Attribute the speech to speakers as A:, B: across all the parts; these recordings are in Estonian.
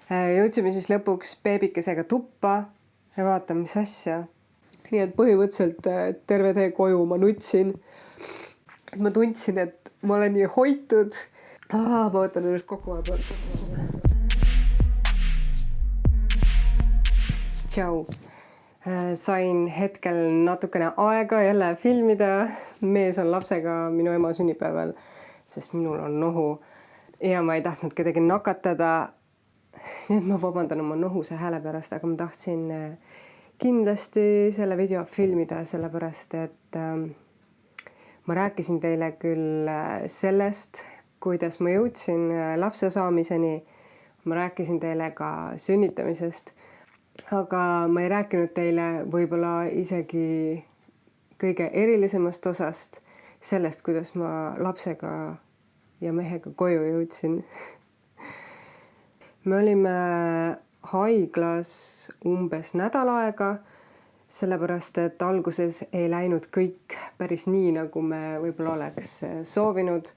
A: Jõudsime siis lõpuks beebikesega tuppa ja vaatame, mis asja. Nii et põhimõtteliselt terve tee koju ma nutsin. Ma tundsin, et ma olen nii hoitud. Ma võtan ennast kokku. Tšau. Sain hetkel natukene aega jälle filmida. Mees on lapsega minu ema sünnipäeval, sest minul on nohu. Ja ma ei tahtnud kedagi nakatada. Nii et ma vabandan oma nohuse hääle pärast, aga ma tahtsin kindlasti selle video filmida, sellepärast et ma rääkisin teile küll sellest, kuidas ma jõudsin lapse saamiseni. Ma rääkisin teile ka sünnitamisest, aga ma ei rääkinud teile võib-olla isegi kõige erilisemast osast sellest, kuidas ma lapsega ja mehega koju jõudsin. Me olime haiglas umbes nädal aega, sellepärast et alguses ei läinud kõik päris nii, nagu me võib-olla oleks soovinud.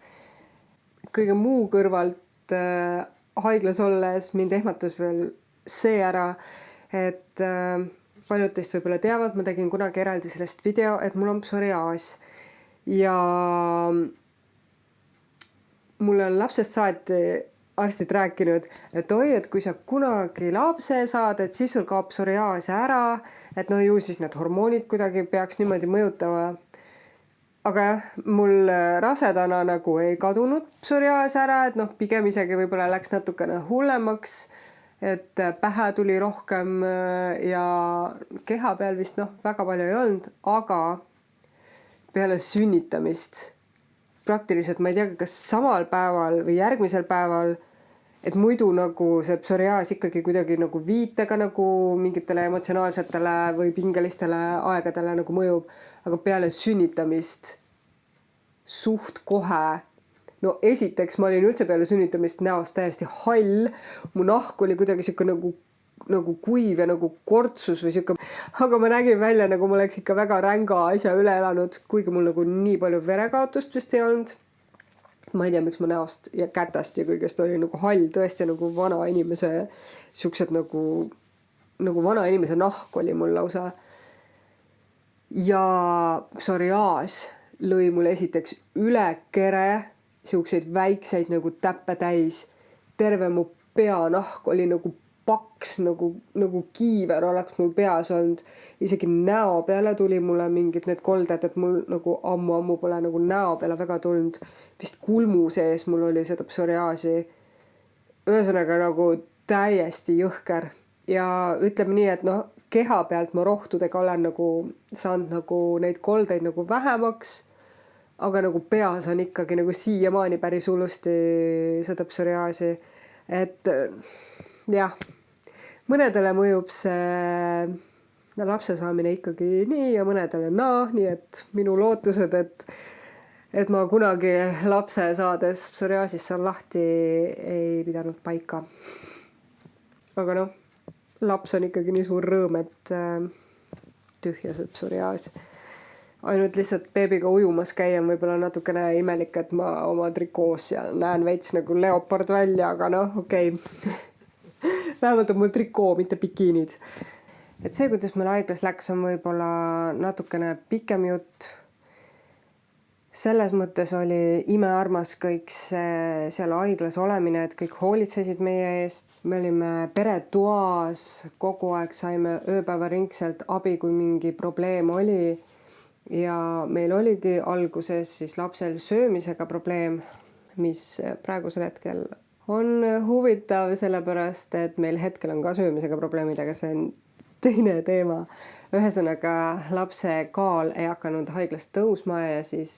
A: Kõige muu kõrvalt haiglas olles mind ehmatas veel see ära, et paljud teist võib-olla teavad, ma tegin kunagi eraldi sellest video, et mul on psoriaas. Ja mulle on lapsest saati arstid rääkinud, et oi, et kui sa kunagi lapse saad, et siis sul kaob psoriaas ära, et no ju siis need hormoonid kuidagi peaks niimoodi mõjutama. Aga jah, mul rasedana nagu ei kadunud psoriaas ära, et pigem isegi võib-olla läks natukene hullemaks, et pähe tuli rohkem ja keha peal vist väga palju ei olnud, aga peale sünnitamist praktiliselt, ma ei tea, kas samal päeval või järgmisel päeval, et muidu nagu see psoriaas ikkagi kuidagi nagu viitega nagu mingitele emotsionaalsetele või pingelistele aegadele nagu mõjub, aga peale sünnitamist suht kohe. No esiteks ma olin üldse peale sünnitamist näost täiesti hall, mu nahk oli kuidagi siuke nagu kuiv ja nagu kortsus või siuke, aga ma nägin välja, nagu ma oleks ikka väga ränga asja üle elanud, kuigi mul nagu nii palju verekaotust vist ei olnud. Ma ei tea, miks ma näost ja kätast ja kõigest oli nagu hall, tõesti nagu vana inimese, siuksed nagu vana inimese nahk oli mul lausa. Ja psoriaas lõi mulle esiteks üle kere, siukseid väikseid nagu täppe täis. Terve mu peanahk oli nagu paks, nagu kiiver oleks mul peas olnud. Isegi näo peale tuli mulle mingid need kolded, et mul nagu ammu pole nagu näo peale väga tulnud. Vist kulmu sees mul oli seda psoriaasi. Ühesõnaga nagu täiesti jõhker. Ja ütleme nii, et keha pealt ma rohtudega olen nagu saanud nagu neid koldeid nagu vähemaks, aga nagu peas on ikkagi nagu siiamaani päris hullusti seda psoriaasi. Et jah, mõnedele mõjub see lapse saamine ikkagi nii ja mõnedele nii, et minu lootused, et ma kunagi lapse saades psoriaasist saan lahti, ei pidanud paika. Aga laps on ikkagi nii suur rõõm, et tühja see psoriaas. Ainult lihtsalt beebiga ujumas käia on võib-olla natukene imelik, et ma oma trikoos ja näen veits nagu leopard välja, aga okei. Vähemalt on mul trikoo, mitte bikiinid. Et see, kuidas meil haiglas läks, on võib-olla natukene pikem jutt. Selles mõttes oli imearmas kõik seal haiglas olemine, et kõik hoolitsesid meie eest. Me olime peretoas, kogu aeg saime ööpäevaringselt abi, kui mingi probleem oli. Ja meil oligi alguses siis lapsel söömisega probleem, mis praegusel hetkel on huvitav, sellepärast, et meil hetkel on ka söömisega probleemid, aga see on teine teema. Ühesõnaga lapse kaal ei hakanud haiglast tõusma ja siis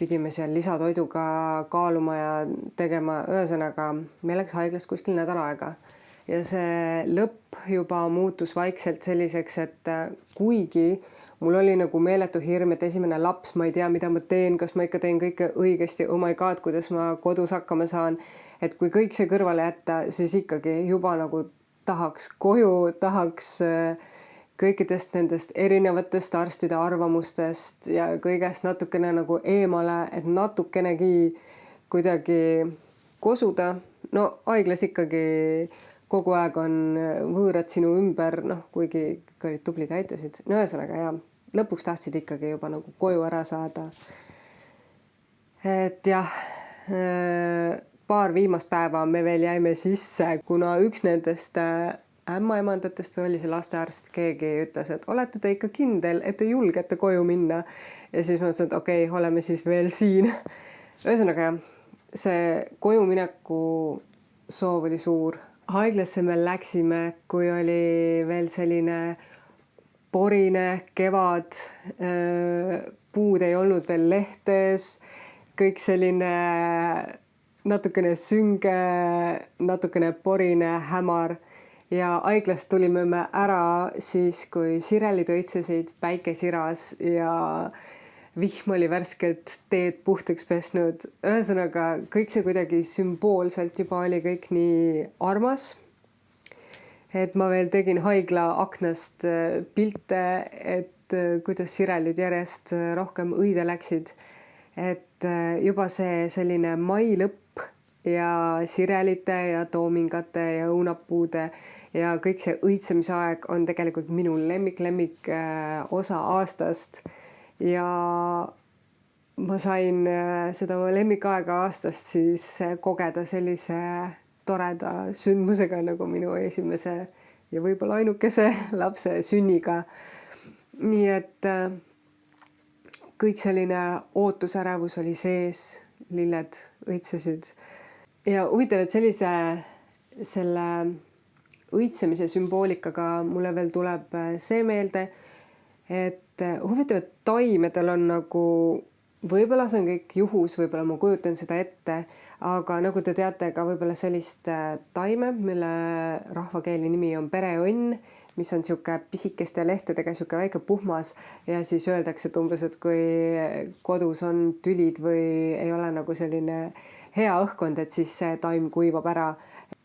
A: pidime seal lisatoiduga kaaluma ja tegema. Ühesõnaga meil läks haiglas kuskil nädal aega. Ja see lõpp juba muutus vaikselt selliseks, et kuigi mul oli nagu meeletu hirm, et esimene laps, ma ei tea, mida ma teen, kas ma ikka teen kõike õigesti, oh my god, kuidas ma kodus hakkama saan. Et kui kõik see kõrvale jätta, siis ikkagi juba nagu tahaks koju, tahaks kõikidest nendest erinevatest arstide arvamustest ja kõigest natukene nagu eemale, et natukenegi kuidagi kosuda. no haiglas ikkagi kogu aeg on võõrad sinu ümber, noh, kuigi kõik olid tublid ja aitasid. No ühesõnaga ja lõpuks tahtsid ikkagi juba nagu koju ära saada. Et jah, paar viimast päeva me veel jäime sisse, kuna üks nendest ämmaemandatest või oli see lastearst, keegi ütles, et olete te ikka kindel, et te julgete koju minna. Ja siis ma ütlesin, et okei, oleme siis veel siin. Ühesõnaga jah, see koju mineku soov oli suur. Haiglasse me läksime, kui oli veel selline porine kevad, puud ei olnud veel lehtes, kõik selline natukene sünge, natukene porine, hämar. Ja haiglast tulime me ära siis, kui sirelid õitsesid, päike siras ja vihm oli värskelt teed puhtaks pesnud. Ühesõnaga, kõik see kuidagi sümboolselt juba oli kõik nii armas. Et ma veel tegin haigla aknast pilte, et kuidas sirelid järjest rohkem õide läksid. Et juba see selline mai lõpp ja sirelite ja toomingate ja õunapuude ja kõik see õitsemise aeg on tegelikult minu lemmik osa aastast. Ja ma sain seda lemmikaega aastast siis kogeda sellise toreda sündmusega nagu minu esimese ja võib-olla ainukese lapse sünniga. Nii et kõik selline ootusärevus oli sees, lilled õitsesid. Ja huvitav, et selle õitsemise sümboolikaga mulle veel tuleb see meelde, et huvitav, et taimedel on nagu, võib-olla see on kõik juhus, võib-olla ma kujutan seda ette, aga nagu te teate ka võib-olla sellist taime, mille rahvakeeli nimi on pereõnn, mis on sihuke pisikeste lehtedega sihuke väike puhmas ja siis öeldakse, et umbes, et kui kodus on tülid või ei ole nagu selline hea õhkkond, et siis see taim kuivab ära.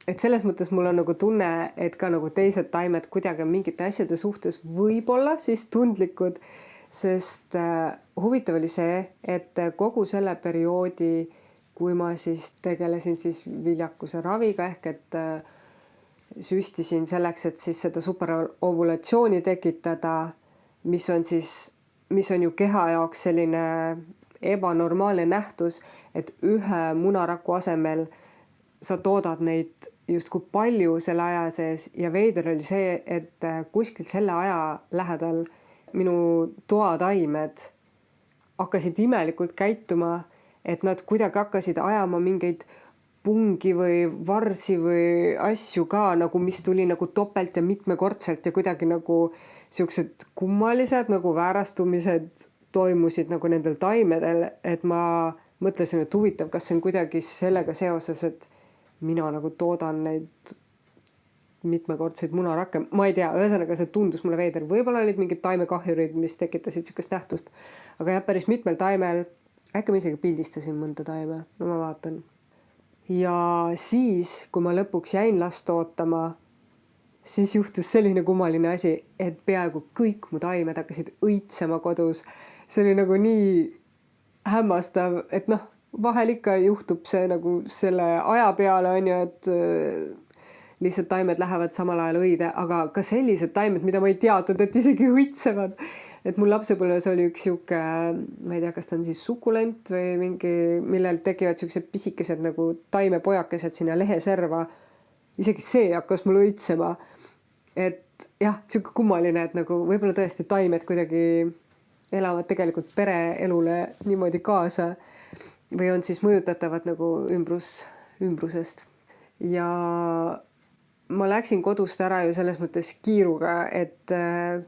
A: Et selles mõttes mul on nagu tunne, et ka nagu teised taimed kuidagi mingite asjade suhtes võib-olla siis tundlikud, sest huvitav oli see, et kogu selle perioodi, kui ma siis tegelesin siis viljakuse raviga ehk et süstisin selleks, et siis seda superovulatsiooni tekitada, mis on ju keha jaoks selline ebanormaalne nähtus, et ühe munaraku asemel sa toodad neid justkui palju selle aja sees ja veider oli see, et kuskil selle aja lähedal minu toataimed hakkasid imelikult käituma, et nad kuidagi hakkasid ajama mingeid pungi või varsi või asju ka nagu, mis tuli nagu topelt ja mitmekordselt ja kuidagi nagu siuksed kummalised nagu väärastumised toimusid nagu nendel taimedel, et ma mõtlesin, et huvitav, kas see on kuidagi sellega seoses, et mina nagu toodan neid mitmekordseid munarakke. Ma ei tea, ühesõnaga see tundus mulle veider. Võib-olla olid mingid taimekahjurid, mis tekitasid siukest nähtust. Aga jah, päris mitmel taimel, äkki ma isegi pildistasin mõnda taime. No ma vaatan. Ja siis, kui ma lõpuks jäin last ootama, siis juhtus selline kummaline asi, et peaaegu kõik mu taimed hakkasid õitsema kodus. See oli nagu nii hämmastav, et noh, vahel ikka juhtub see nagu selle aja peale on ju, et lihtsalt taimed lähevad samal ajal õide, aga ka sellised taimed, mida ma ei teadnud, et isegi õitsevad. Et mul lapsepõlves oli üks siuke, ma ei tea, kas ta on siis sukulent või mingi, millel tekivad siuksed pisikesed nagu taimepojakesed sinna leheserva. Isegi see hakkas mul õitsema. Et jah, siuke kummaline, et nagu võib-olla tõesti taimed kuidagi elavad tegelikult pereelule niimoodi kaasa või on siis mõjutatavad nagu ümbrusest. Ja ma läksin kodust ära ju selles mõttes kiiruga, et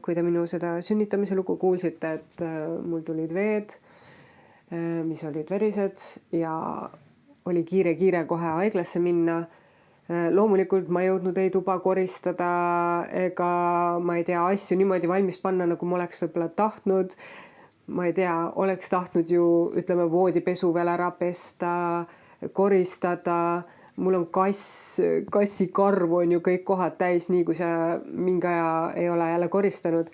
A: kui te minu seda sünnitamise lugu kuulsite, et mul tulid veed, mis olid verised ja oli kiire kohe haiglasse minna. Loomulikult ma jõudnud ei tuba koristada ega ma ei tea, asju niimoodi valmis panna, nagu ma oleks võib-olla tahtnud. Ma ei tea, oleks tahtnud ju, ütleme, voodipesu veel ära pesta, koristada. Mul on kassikarv on ju kõik kohad täis, nii kui sa mingi aja ei ole jälle koristanud.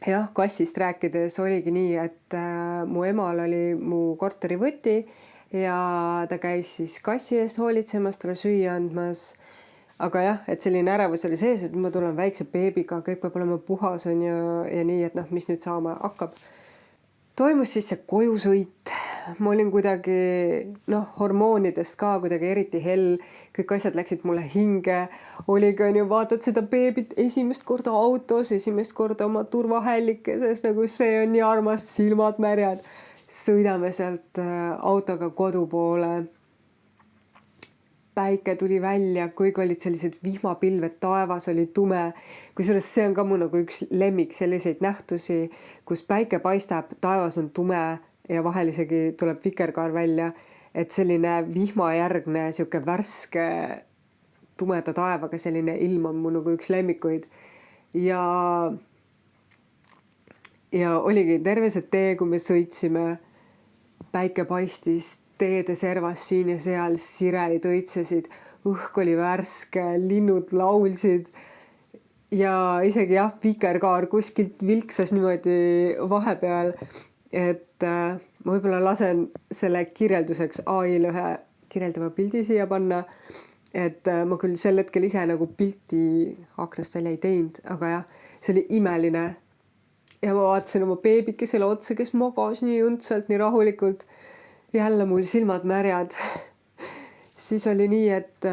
A: Jah, kassist rääkides oligi nii, et mu emal oli mu korterivõti ja ta käis siis kassi eest hoolitsemas, talle süüa andmas. Aga jah, et selline ärevus oli sees, et ma tulen väikse beebiga, kõik peab olema puhas on ja nii, et noh, mis nüüd saama hakkab. Toimus siis see kojusõit. Ma olin kuidagi, hormoonidest ka kuidagi eriti hell. Kõik asjad läksid mulle hinge. Oligi on ju, vaatad seda beebit esimest korda autos, esimest korda oma turvahällikeses, nagu see on nii armas, silmad märjad. Sõidame sealt autoga kodu poole. Päike tuli välja, kuigi olid sellised vihmapilved, taevas oli tume. Kusjuures see on ka mu nagu üks lemmik selliseid nähtusi, kus päike paistab, taevas on tume ja vahel isegi tuleb vikerkaar välja. Et selline vihmajärgne, siuke värske tumeda taevaga selline ilm on mu nagu üks lemmikuid. Ja oligi terve see tee, kui me sõitsime, päike paistis, teede servas siin ja seal, sirelid õitsesid, õhk oli värske, linnud laulsid ja isegi jah, vikerkaar kuskilt vilksas niimoodi vahepeal, et ma võib-olla lasen selle kirjelduseks AI-le ühe kirjeldava pildi siia panna, et ma küll sel hetkel ise nagu pilti aknast välja ei teinud, aga jah, see oli imeline. Ja ma vaatasin oma beebikesele otsa, kes magas nii õndsalt, nii rahulikult. Jälle mul silmad märjad. Siis oli nii, et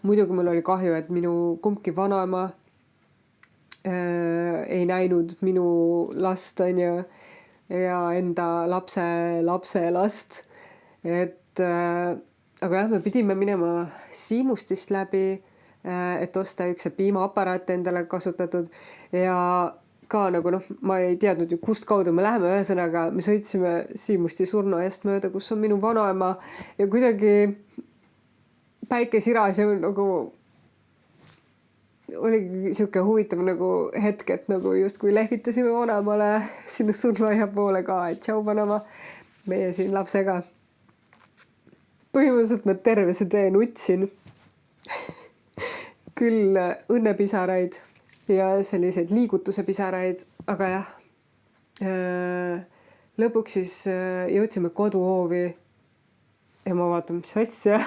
A: muidugi mul oli kahju, et minu kumbki vanaema ei näinud minu last on ju, ja enda lapse last. Aga jah, me pidime minema Siimustist läbi, et osta üks piimaaparaat endale kasutatud ja ka nagu ma ei teadnud ju, kust kaudu me läheme, ühesõnaga me sõitsime Siimusti surnuaiast mööda, kus on minu vanaema ja kuidagi päike siras ja nagu oligi siuke huvitav nagu hetk, et nagu justkui lehvitasime vanaemale sinna surnuaia poole ka, et tšau vanaema, meie siin lapsega. Põhimõtteliselt ma terve see tee nutsin. Küll õnnepisaraid ja selliseid liigutuse pisaraid, aga jah, lõpuks siis jõudsime koduhoovi ja ma vaatan, mis asja.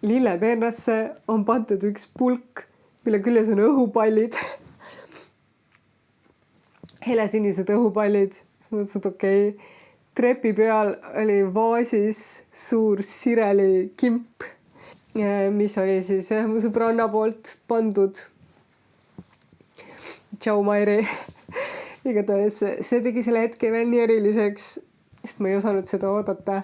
A: Lillepeenrasse on pandud üks pulk, mille küljes on õhupallid. Helesinised õhupallid, siis mõtlesin, et okei. Trepi peal oli vaasis suur sireli kimp, mis oli siis mu sõbranna poolt pandud. Tšau, Mairi. Igatahes see tegi selle hetke veel nii eriliseks, sest ma ei osanud seda oodata.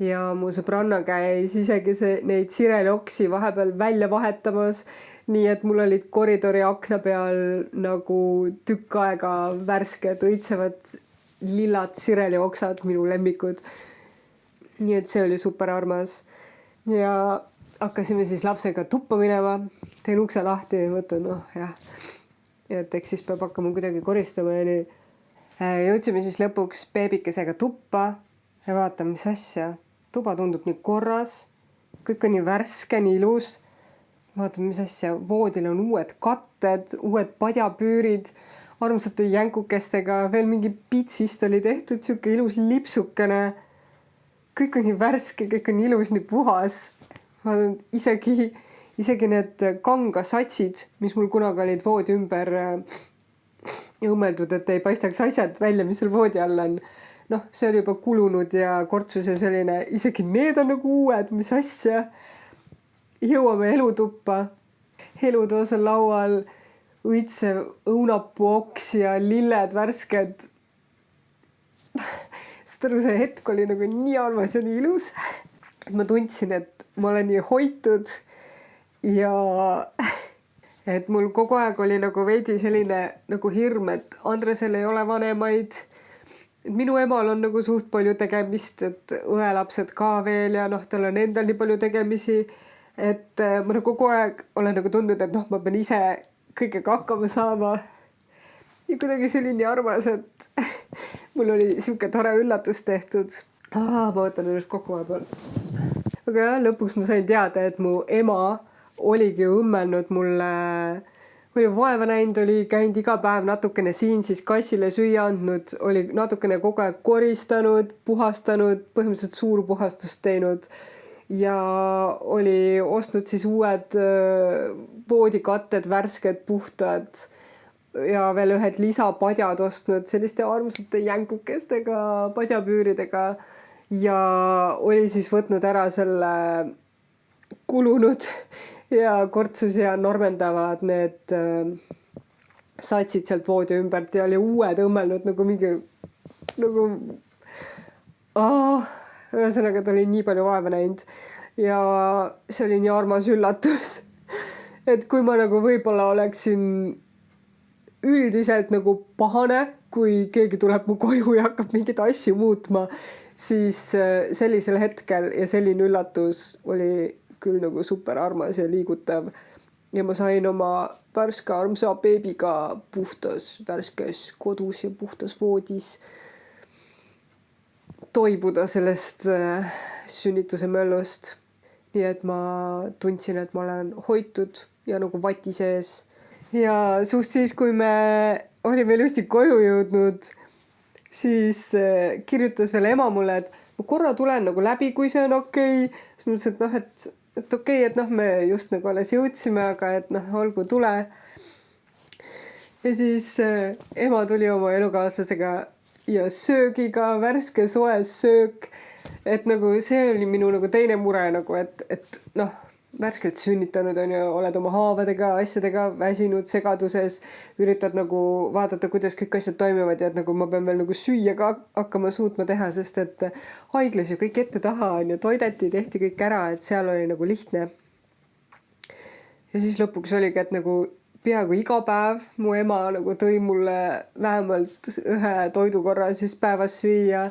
A: Ja mu sõbranna käis isegi neid sirelioksi vahepeal välja vahetamas, nii et mul olid koridori akna peal nagu tükk aega värsked, õitsevad lillad sirelioksad, minu lemmikud. Nii et see oli super armas. Ja hakkasime siis lapsega tuppa minema, teen ukse lahti, mõtlen, jah. Ja et eks siis peab hakkama kuidagi koristama ja nii. Jõudsime siis lõpuks beebikesega tuppa ja vaatan, mis asja. Tuba tundub nii korras, kõik on nii värske, nii ilus. Vaatan, mis asja, voodil on uued katted, uued padjapüürid, armsate jänkukestega, veel mingi pitsist oli tehtud, siuke ilus lipsukene. Kõik on nii värske, kõik on ilus, nii puhas. Vaatan, isegi need kangasatsid, mis mul kunagi olid voodi ümber õmmeldud, et ei paistaks asjad välja, mis seal voodi all on. See oli juba kulunud ja kortsus ja selline, isegi need on nagu uued, mis asja. Jõuame elutuppa. Elutoos on laual õitsev õunapuoks ja lilled värsked. See hetk oli nagu nii armas ja nii ilus. Ma tundsin, et ma olen nii hoitud. Ja et mul kogu aeg oli nagu veidi selline nagu hirm, et Andresel ei ole vanemaid. Minu emal on nagu suht palju tegemist, et õelapsed ka veel ja tal on endal nii palju tegemisi. Et ma kogu aeg olen nagu tundnud, et ma pean ise kõigega hakkama saama. Ja kuidagi see oli nii armas, et mul oli siuke tore üllatus tehtud. Ma võtan ennast kokku vahepeal. Aga jah, lõpuks ma sain teada, et mu ema oligi õmmelnud mulle oli vaeva näinud, oli käinud iga päev natukene siin siis kassile süüa andnud, oli natukene kogu aeg koristanud, puhastanud, põhimõtteliselt suurpuhastust teinud ja oli ostnud siis uued voodikatted, värsked, puhtad ja veel ühed lisapadjad ostnud selliste armsate jänkukestega, padjapüüridega ja oli siis võtnud ära selle kulunud ja kortsus ja normendavad need satsid sealt voodi ümbert ja oli uued õmmelnud nagu mingi nagu ühesõnaga ta oli nii palju vaeva näinud ja see oli nii armas üllatus, et kui ma nagu võib-olla oleksin üldiselt nagu pahane, kui keegi tuleb mu koju ja hakkab mingeid asju muutma, siis sellisel hetkel ja selline üllatus oli küll nagu super armas ja liigutav. Ja ma sain oma värske armsa beebiga puhtas, värskes kodus ja puhtas voodis toibuda sellest sünnituse möllust. Nii et ma tundsin, et ma olen hoitud ja nagu vati sees. Ja suht siis, kui me olime ilusti koju jõudnud, siis kirjutas veel ema mulle, et ma korra tulen nagu läbi, kui see on okei. Siis mõtlesin, et noh, et okei, et noh, me just nagu alles jõudsime, aga et noh, olgu tule. Ja siis ema tuli oma elukaaslasega ja söögiga, värske soes söök. Et nagu see oli minu nagu teine mure nagu, et noh, värskelt sünnitanud on ju, oled oma haavadega, asjadega väsinud segaduses, üritad nagu vaadata, kuidas kõik asjad toimivad ja et nagu ma pean veel nagu süüa ka hakkama suutma teha, sest et haiglas ju kõik ette taha on ju, toideti, tehti kõik ära, et seal oli nagu lihtne. Ja siis lõpuks oligi, et nagu peaaegu iga päev mu ema nagu tõi mulle vähemalt ühe toidukorra siis päevas süüa.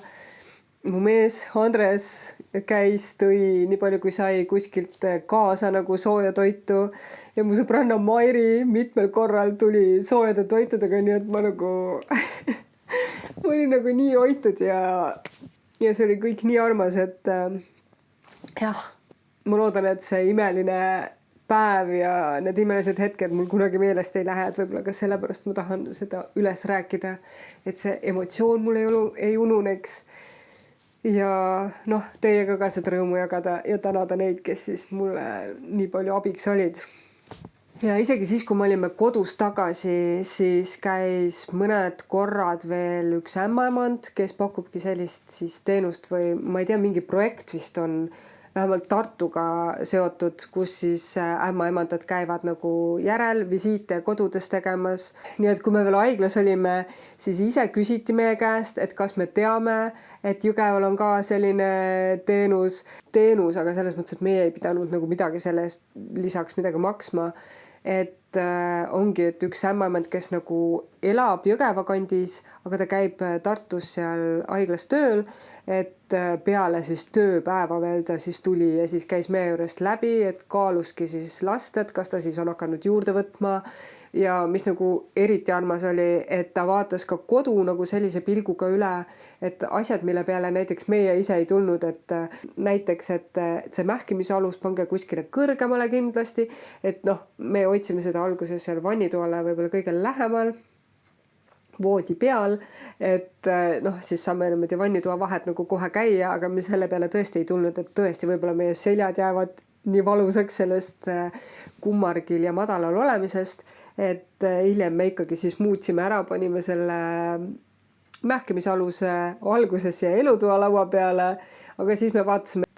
A: Mu mees Andres käis, tõi nii palju kui sai kuskilt kaasa nagu sooja toitu ja mu sõbranna Mairi mitmel korral tuli soojade toitudega, nii et ma nagu ma olin nagu nii hoitud ja see oli kõik nii armas, et jah, ma loodan, et see imeline päev ja need imelised hetked mul kunagi meelest ei lähe, et võib-olla ka sellepärast ma tahan seda üles rääkida, et see emotsioon mul ei ununeks. Ja noh, teiega ka seda rõõmu jagada ja tänada neid, kes siis mulle nii palju abiks olid. Ja isegi siis, kui me olime kodus tagasi, siis käis mõned korrad veel üks ämmaemand, kes pakubki sellist siis teenust või ma ei tea, mingi projekt vist on vähemalt Tartuga seotud, kus siis ämmaemandad käivad nagu järel visiite kodudes tegemas. Nii et kui me veel haiglas olime, siis ise küsiti meie käest, et kas me teame, et Jõgeval on ka selline teenus, aga selles mõttes, et meie ei pidanud nagu midagi sellest lisaks midagi maksma. Et ongi, et üks ämmaemand, kes nagu elab Jõgeva kandis, aga ta käib Tartus seal haiglas tööl, et peale siis tööpäeva veel ta siis tuli ja siis käis meie juurest läbi, et kaaluski siis last, et kas ta siis on hakanud juurde võtma ja mis nagu eriti armas oli, et ta vaatas ka kodu nagu sellise pilguga üle, et asjad, mille peale näiteks meie ise ei tulnud, et näiteks, et see mähkimisalus pange kuskile kõrgemale kindlasti, et noh, me otsime seda alguses seal vannitoale võib-olla kõige lähemal voodi peal, et noh, siis saame niimoodi vannitoa vahet nagu kohe käia, aga me selle peale tõesti ei tulnud, et tõesti võib-olla meie seljad jäävad nii valusaks sellest kummargil ja madalal olemisest, et hiljem me ikkagi siis muutsime ära, panime selle mähkimisaluse alguses ja elutoa laua peale, aga siis me vaatasime,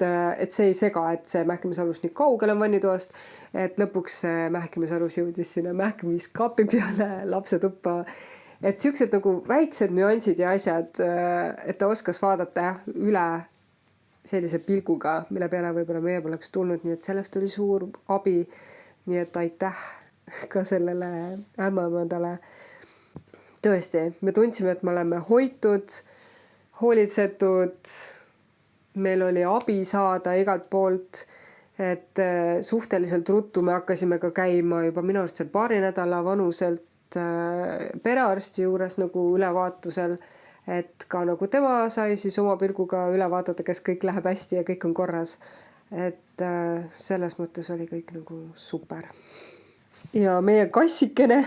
A: et see ei sega, et see mähkimisalus nii kaugel on vannitoast, et lõpuks see mähkimisalus jõudis sinna mähkimiskaapi peale lapsetuppa. Et siuksed nagu väiksed nüansid ja asjad, et ta oskas vaadata üle sellise pilguga, mille peale võib-olla meie poleks tulnud, nii et sellest oli suur abi. Nii et aitäh ka sellele ämmaemandale. Tõesti, me tundsime, et me oleme hoitud, hoolitsetud, meil oli abi saada igalt poolt, et suhteliselt ruttu me hakkasime ka käima juba minu arust seal paari nädala vanuselt perearsti juures nagu ülevaatusel, et ka nagu tema sai siis oma pilguga üle vaadata, kas kõik läheb hästi ja kõik on korras. Et selles mõttes oli kõik nagu super. ja meie kassikene.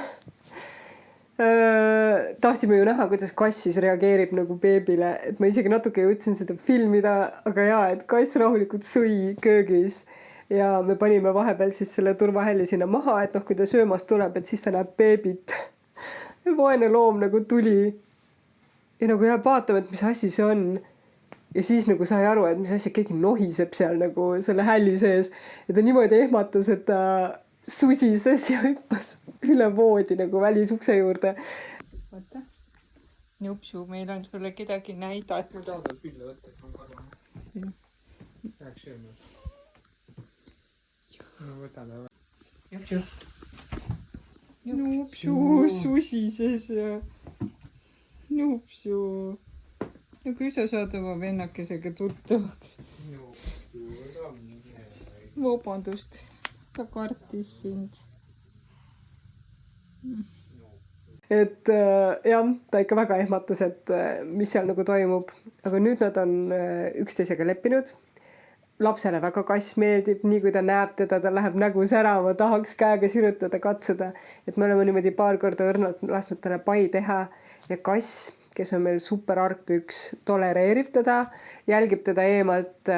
A: Tahtsime ju näha, kuidas kass siis reageerib nagu beebile, et ma isegi natuke jõudsin seda filmida, aga jaa, et kass rahulikult sõi köögis ja me panime vahepeal siis selle turvahälli sinna maha, et noh, kui ta söömas tuleb, et siis ta näeb beebit. Vaene loom nagu tuli ja nagu jääb vaatama, et mis asi see on. Ja siis nagu sai aru, et mis asi, keegi nohiseb seal nagu selle hälli sees ja ta niimoodi ehmatas, et ta susises ja hüppas üle voodi nagu välisukse juurde.
B: Vaata. Nupsu, meil on sulle kedagi näidata.
C: Ma tahan tal pille võtta, et on karvane. Läheks sööma. No võta ta. Nupsu.
B: Nupsu, susises ja Nupsu. No kui sa saad oma vennakesega tuttavaks. Vabandust. Ta kartis sind.
A: Et jah, ta ikka väga ehmatas, et mis seal nagu toimub. Aga nüüd nad on üksteisega leppinud. Lapsele väga kass meeldib, nii kui ta näeb teda, ta läheb nägu särama, tahaks käega sirutada, katsuda. Et me oleme niimoodi paar korda õrnalt lasknud talle pai teha ja kass, kes on meil super argpüks, tolereerib teda, jälgib teda eemalt,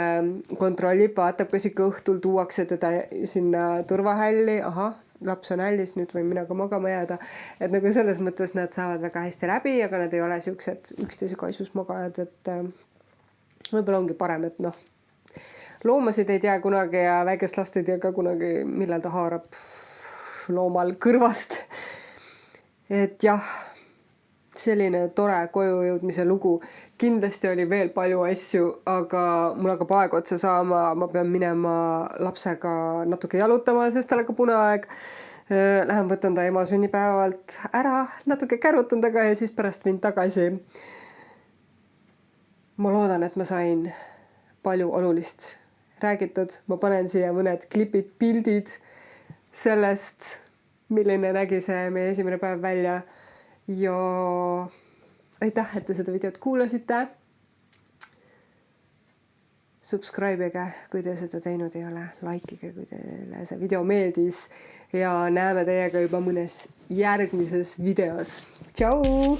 A: kontrollib, vaatab, kas ikka õhtul tuuakse teda sinna turvahälli. Aha, laps on hällis, nüüd võin mina ka magama jääda. Et nagu selles mõttes nad saavad väga hästi läbi, aga nad ei ole siuksed üksteise kaisus magajad, et võib-olla ongi parem, et noh, loomasid ei tea kunagi ja väikest last ei tea ka kunagi, millal ta haarab loomal kõrvast. Et jah, selline tore koju jõudmise lugu. Kindlasti oli veel palju asju, aga mul hakkab aeg otsa saama. Ma pean minema lapsega natuke jalutama, sest tal hakkab puneaeg. Lähen võtan ta ema sünnipäevalt ära, natuke kärutan taga ja siis pärast mind tagasi. Ma loodan, et ma sain palju olulist räägitud. Ma panen siia mõned klipid, pildid sellest, milline nägi see meie esimene päev välja. Ja aitäh, et te seda videot kuulasite. Subscribe'ige, kui te seda teinud ei ole. Likeige, kui teile see video meeldis. Ja näeme teiega juba mõnes järgmises videos. Tšau!